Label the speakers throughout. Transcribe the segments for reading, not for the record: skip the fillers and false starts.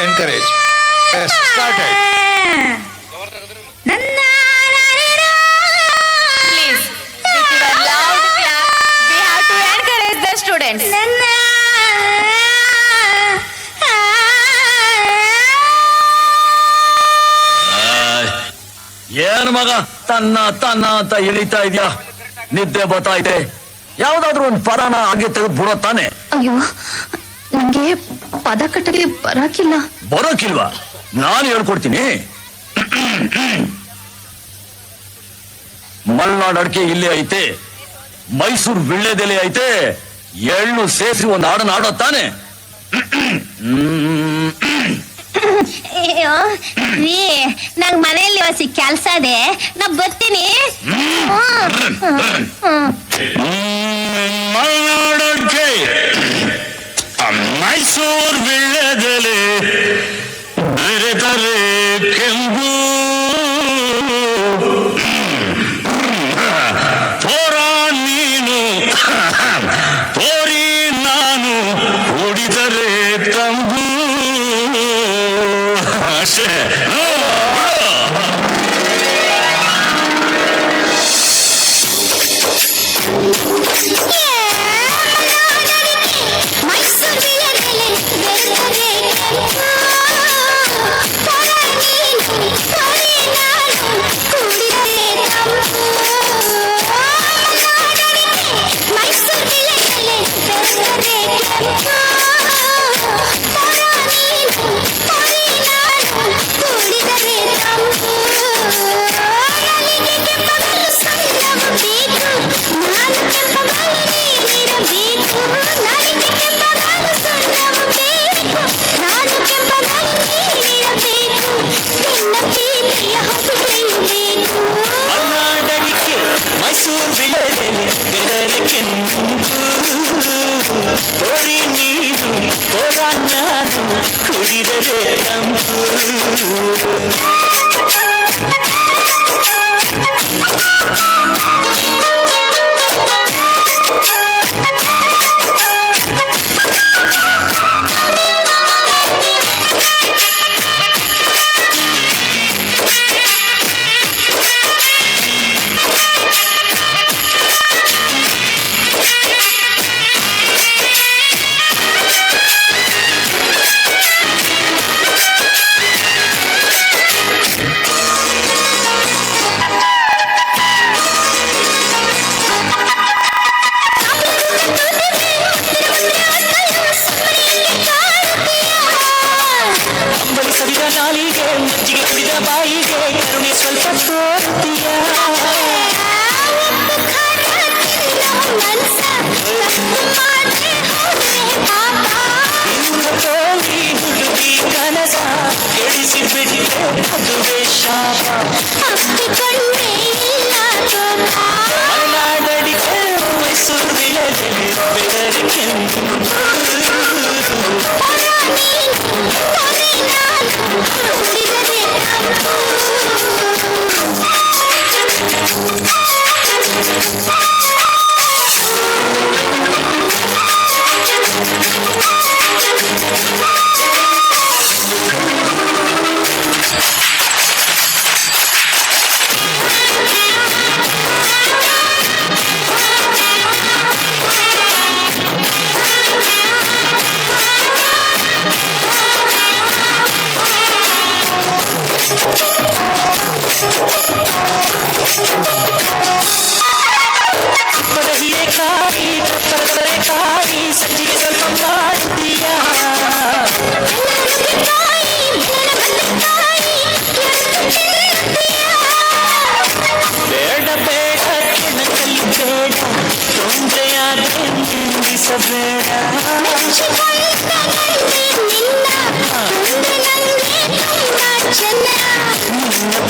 Speaker 1: encourage. Yes, started.
Speaker 2: Please, with your loud clap, we have to encourage the students.
Speaker 3: ಏನು ಮಗ ತನ್ನ ತನ್ನ ಅಂತ ಎಳಿತಾ ಇದ್ಯಾ? ನಿದ್ದೆ ಬರ್ತಾ ಇದೆ. ಯಾವ್ದಾದ್ರು ಒಂದು ಪದನ ಹಾಗೆ ತೆಗೆದು ಬಿಡೋ ತಾನೆ.
Speaker 4: ಅಯ್ಯೋ, ನಂಗೆ ಪದ ಕಟ್ಟಕ್ಕೆ ಬರಕಿಲ್ಲ.
Speaker 3: ಬರೋಕಿಲ್ವಾ? ನಾನು ಹೇಳ್ಕೊಡ್ತೀನಿ. ಮಲ್ನಾಡ್ ಅಡಿಕೆ ಇಲ್ಲೇ ಐತೆ, ಮೈಸೂರು ವಿಳ್ಳೆದೆಲೆ ಐತೆ, ಎಳ್ಳು ಸೇರಿಸಿ ಒಂದು ಹಾಡನ್ನ ಆಡೋ ತಾನೆ.
Speaker 5: ಅಯ್ಯೋ ರೀ, ನಂಗ್ ಮನೆಯಲ್ಲಿ ಹೊಸಿ ಕೆಲ್ಸ ಇದೆ, ನಾ ಬರ್ತೀನಿ.
Speaker 3: ಮಲ್ನಾಡ್ ಅಡಿಕೆ, ಮೈಸೂರು ವಿಳ್ಳೆದೆಲೆ, ಬೆರೆತರೆ ಕೆಂಪು, ತೋರ ನೀನು ತೋರಿ ನಾನು ಕುಡಿದರೆ ತಂಬು.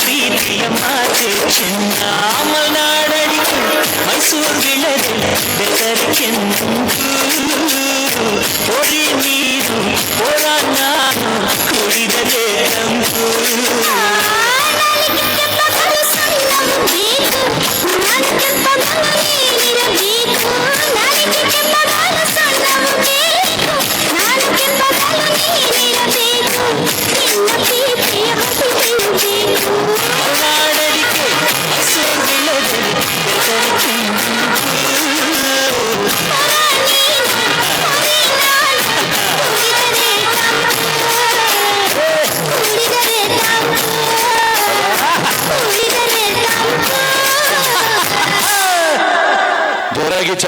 Speaker 3: ಪ್ರೀತಿಯ ಮಾತೆ ಚೆನ್ನ ಮಲ್ನಾಡಡಿಕೆ ಮೈಸೂರು ವಿಳೆದೆಲೆ ಬೆದರಿಕೆಂದು ಹೊರಿ ನೀರು ಹೋರಾಟ